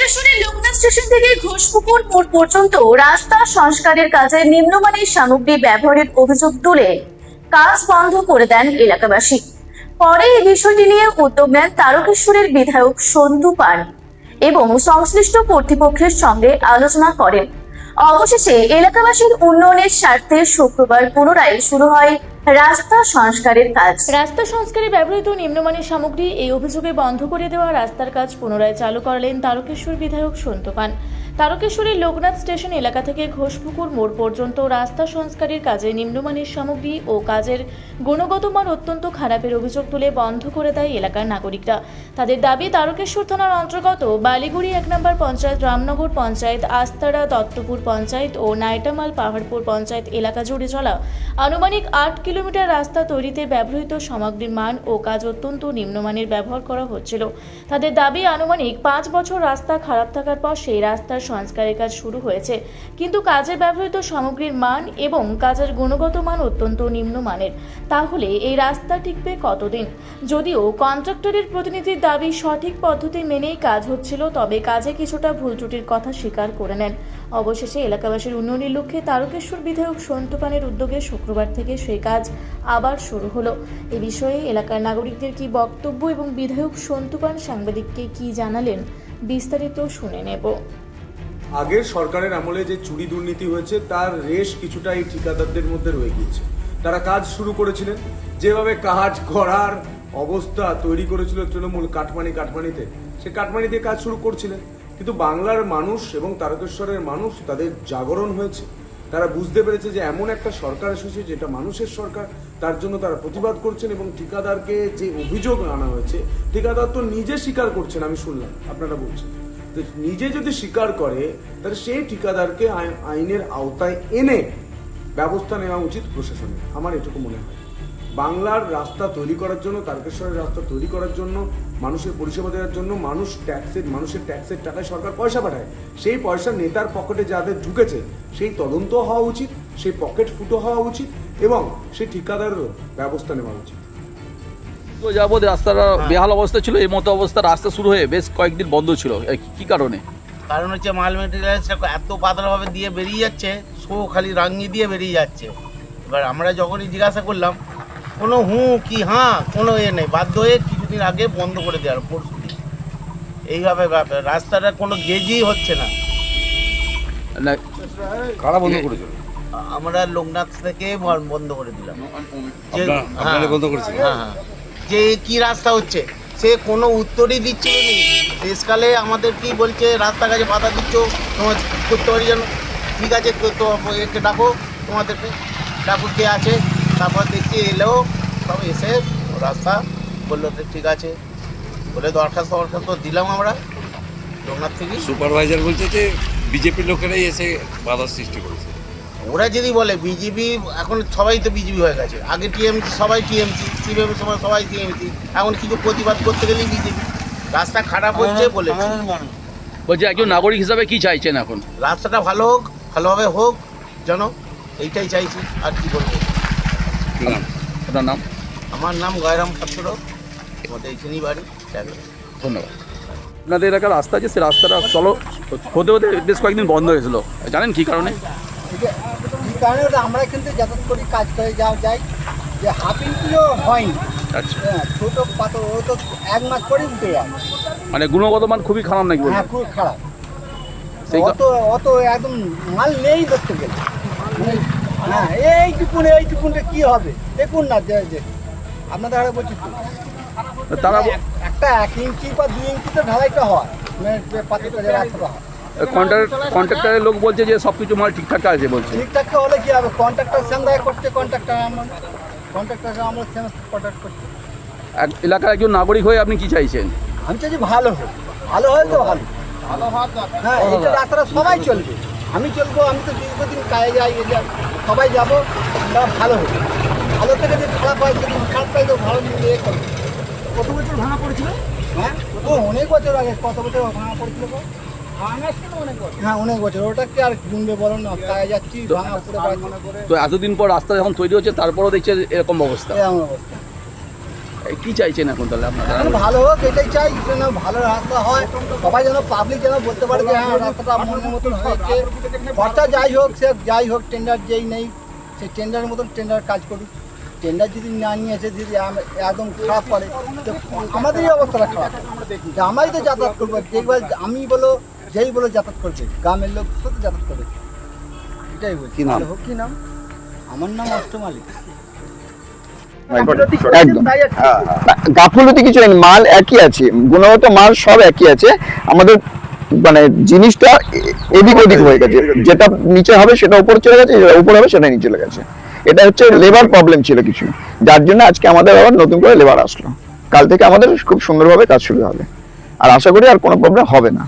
তারকেশ্বরের Loknath station থেকে ঘোষপুকুর মোড় পর্যন্ত রাস্তা সংস্কারের কাজে নিম্নমানের সামগ্রী ব্যবহারের অভিযোগ তুলে কাজ বন্ধ করে দেন এলাকাবাসী। পরে এই বিষয়টি নিয়ে উদ্যোগ নেন তারকেশ্বরের বিধায়ক সন্তু পান এবং সংশ্লিষ্ট কর্তৃপক্ষের সঙ্গে আলোচনা করেন। অবশেষে এলাকাবাসীর উন্নয়নের স্বার্থে শুক্রবার পুনরায় শুরু হয় রাস্তা সংস্কারের কাজ। রাস্তা সংস্কারে ব্যবহৃত নিম্নমানের সামগ্রী এই অভিযোগে বন্ধ করে দেওয়া রাস্তার কাজ পুনরায় চালু করলেন তারকেশ্বর বিধায়ক সন্তু পান। তারকেশ্বরের লোকনাথ স্টেশন এলাকা থেকে ঘোষপুকুর মোড় পর্যন্ত রাস্তা সংস্কারের কাজে নিম্নমানের সামগ্রী ও কাজের গুণগত মান অত্যন্ত খারাপের অভিযোগ তুলে বন্ধ করে দেয় এলাকার নাগরিকরা। তাদের দাবি, তারকেশ্বর থানার অন্তর্গত বালিগুড়ি 1 নম্বর পঞ্চায়েত, রামনগর পঞ্চায়েত, আস্তারা দত্তপুর পঞ্চায়েত ও নাইটামাল পাহাড়পুর পঞ্চায়েত এলাকা জুড়ে চলা আনুমানিক 8 কিলোমিটার রাস্তা তৈরিতে ব্যবহৃত সামগ্রীর মান ও কাজ অত্যন্ত নিম্নমানের ব্যবহার করা হচ্ছিল। তাদের দাবি, আনুমানিক 5 বছর রাস্তা খারাপ থাকার পর সেই রাস্তার সংস্কারের কাজ শুরু হয়েছে, কিন্তু কাজে ব্যবহৃত সামগ্রীর মান এবং কাজের গুণগত মান অত্যন্ত নিম্নমানের। তাহলে এই রাস্তা টিকবে কতদিন? যদিও কন্ট্রাক্টরের প্রতিনিধির দাবি সঠিক পদ্ধতি মেনেই কাজ হচ্ছিল, তবে কাজে কিছুটা ভুল ত্রুটির কথা স্বীকার করে নেন। অবশেষে এলাকাবাসীর উন্নয়নের লক্ষ্যে তারকেশ্বর বিধায়ক সন্তু পানের উদ্যোগে শুক্রবার থেকে সেই কাজ আবার শুরু হলো। এ বিষয়ে এলাকার নাগরিকদের কি বক্তব্য এবং বিধায়ক সন্তু পান সাংবাদিককে কি জানালেন, বিস্তারিত শুনে নেব। আগের সরকারের আমলে যে চুরি দুর্নীতি হয়েছে তার রেশ কিছুটা এই ঠিকাদারদের মধ্যে রয়ে গিয়েছে। তারা কাজ শুরু করেছিলেন, যেভাবে কাজ করার অবস্থা তৈরি করেছিল তৃণমূল কাটমানিতে, সে কাটমানিতে কাজ শুরু করছিলেন। কিন্তু বাংলার মানুষ এবং তারকেশ্বরের মানুষ, তাদের জাগরণ হয়েছে। তারা বুঝতে পেরেছে যে এমন একটা সরকার এসেছে যেটা মানুষের সরকার, তার জন্য তারা প্রতিবাদ করছেন। এবং ঠিকাদারকে যে অভিযোগ আনা হয়েছে, ঠিকাদার তো নিজে স্বীকার করছেন, আমি শুনলাম আপনারা বলছেন। তো নিজে যদি স্বীকার করে তাহলে সেই ঠিকাদারকে আইনের আওতায় এনে ব্যবস্থা নেওয়া উচিত প্রশাসনের, আমার এটুকু মনে হয়। বাংলার রাস্তা তৈরি করার জন্য, তারকেশ্বরের রাস্তা তৈরি করার জন্য, মানুষের পরিষেবা দেওয়ার জন্য মানুষের ট্যাক্সের টাকায় সরকার পয়সা পাঠায়। সেই পয়সা নেতার পকেটে যাদের ঢুকেছে সেই তদন্ত হওয়া উচিত, সেই পকেট ফুটো হওয়া উচিত এবং সেই ঠিকাদারেরও ব্যবস্থা নেওয়া উচিত। তো যাবত রাস্তাটা বেহাল অবস্থা ছিল, এই মতো অবস্থা রাস্তা শুরু হয়ে বেশ কয়েকদিন বন্ধ ছিল। কি কারণে? কারণ হচ্ছে মাল মেটেরিয়াল এত পাতলাভাবে দিয়ে বেরিয়ে যাচ্ছে, খালি রাঙিয়ে দিয়ে বেরিয়ে যাচ্ছে। এবার আমরা যখনই জিজ্ঞাসা করলাম, কোনো কি কোনো নেই, বাধ্য হয়ে কিছুদিন আগে বন্ধ করে দেওয়ার পরশুদিন। এইভাবে রাস্তাটা কোনো গেজই হচ্ছে না। কারা বন্ধ করেছিল? আমরা লোকনাথ থেকে বন্ধ করে দিলাম। হ্যাঁ, যে কি রাস্তা হচ্ছে সে কোনো উত্তরই দিচ্ছিল না। শেষকালে আমাদের কি বলছে, রাস্তা কাজে বাধা দিচ্ছ, তোমার করতে পারি যেন। ঠিক আছে, তো একে ডাকো, তোমাদেরকে ডাকো, কে আছে। তারপর দেখছি এলেও সব এসে রাস্তা বললো ঠিক আছে বলে দরখাস্ত দিলাম আমরা লোকনাথ থেকে। সুপারভাইজার বলছে যে বিজেপির লোকেরাই এসে বাধার সৃষ্টি করেছে। ওরা যদি বলে বিজেপি, এখন সবাই তো বিজেপি হয়ে গেছে। আগে টিএমসি, সবাই টিএমসি, সিপিএম সময় সবাই টিএমসি। এখন কিছু প্রতিবাদ করতে গেলেই বিজেপি। রাস্তা খারাপ হচ্ছে বলে বলছি, একজন নাগরিক হিসাবে কি চাইছেন এখন? রাস্তাটা ভালো হোক, ভালোভাবে হোক যেন, এইটাই চাইছি। আর কি বলবো। আপনার নাম? আমার নাম গয়রাম পাত্র, আমাদের এইখানেই বাড়ি। ধন্যবাদ। আপনাদের এলাকার রাস্তা আছে, সে রাস্তাটা হতে বেশ কয়েকদিন বন্ধ হয়েছিল, জানেন কি কারণে? এই কারণে আমরা কিন্তু যাতায়াত করি, কাজ করে যাই, যে হাফ ইঞ্চিও হয়নি। আচ্ছা, ছোটো পাথর, ও তো 1 মাস পরেই উঠে যায়। মানে গুণগত মান খুবই খারাপ নাকি? হ্যাঁ, খুব খারাপ। সেই অত একদম মাল নেই ধরতে গেলে। হ্যাঁ, এইটুকুনটা কি হবে দেখুন না, যে আপনাদের আরে বলছি তারা একটা 1 ইঞ্চি বা 2 ইঞ্চি তো ঢালাইটা হয়, পাথরটা যে রাস্তাটা হয়। কন্ট্রাক্টরের লোক বলছে যে সব কিছু মাল ঠিকঠাক আছে বলছে। ঠিকঠাক হলে কি হবে? কন্ট্রাক্টর সন্দেহ করছে, কন্ট্রাক্টর আমরা কন্ট্রাক্ট করছি। এলাকার একজন নাগরিক হয়ে আপনি কি চাইছেন? আমি চাইছি ভালো হয় তো ভালো। হ্যাঁ, এইটা রাস্তাটা সবাই চলবে, আমি চলবো, আমি তো দীর্ঘদিন কাজে যাই, সবাই যাবো, ভালো হবে। ভালো থেকে যদি খারাপ হয়, যদি খারাপ পাই তো ভালো নিয়ে করবো। কত বছর ভাঙা পড়েছিল? হ্যাঁ, ও অনেক বছর আগে। কত বছর ভাঙা পড়েছিল? হ্যাঁ, অনেক বছর। ওটা কি আর গুনবে বলো না, কাজে যাচ্ছি, ভাঙা পড়ে। তো এতদিন পর রাস্তা যখন তৈরি হচ্ছে তারপরও দেখছে এরকম অবস্থা। এরকম অবস্থা। কি চাইছেন এখন তাহলে আপনারা? এখন ভালো হোক এটাই চাই, যেন ভালো রাস্তা হয়, সবাই যেন পাবলিক যেন বলতে পারে যে হ্যাঁ রাস্তাটা মনের মতন হয়েছে। খরচা যাই হোক, সে যাই হোক, টেন্ডার যেই নেই সেই টেন্ডারের মতন টেন্ডার কাজ করুক। টেন্ডার যদি না নিয়েছে, যদি একদম খারাপ করে তো আমাদেরই অবস্থাটা খারাপ। যে আমরাই তো যাতায়াত করবো, দেখবার আমি বলো যেই বলো যাতায়াত করবে, গ্রামের লোক তো যাতায়াত করবে, এটাই বলছি। কি নাম? ভালো হোক। কি নাম? আমার নাম অষ্টম মালিক। একদম গাফলতি কিছু নেই, মাল একই আছে, গুণগত মাল সব একই আছে। আমাদের মানে জিনিসটা এদিক ওদিক হয়ে গেছে, যেটা নিচে হবে সেটা উপরে চলে গেছে, যেটা উপরে হবে সেটা নিচে চলে গেছে। এটা হচ্ছে লেবার প্রবলেম ছিল কিছু, যার জন্য আজকে আমাদের আবার নতুন করে লেবার আসলো। কাল থেকে আমাদের খুব সুন্দরভাবে কাজ শুরু হবে, আর আশা করি আর কোনো প্রবলেম হবে না।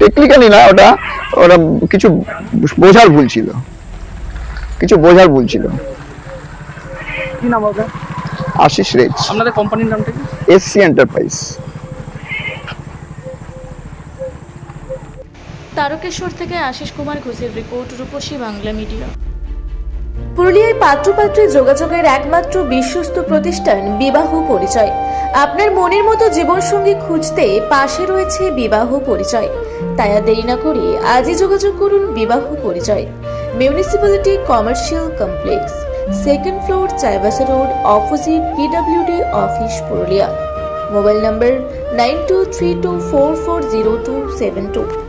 টেকনিক্যালি না, ওটা ওরা কিছু বোঝার ভুল ছিল, কি নাম হবে আশিস রেজ, আপনাদের কোম্পানির নামটা কি? SC enterprise. তারকেশ্বর থেকে আশিস কুমার ঘোষের রিপোর্ট, রূপসী বাংলা মিডিয়া। পুরুলিয়ায় পাত্রপাত্রী যোগাযোগের একমাত্র বিশ্বস্ত প্রতিষ্ঠান বিবাহ পরিচয়। আপনার মনের মতো জীবনসঙ্গী খুঁজতে পাশে রয়েছে বিবাহ পরিচয়। তাই আর দেরি না করে আজই যোগাযোগ করুন বিবাহ পরিচয়। Municipality commercial complex, 2nd floor, Chaibasa road, opposite PWD office, Purulia. Mobile নম্বর 9232440272।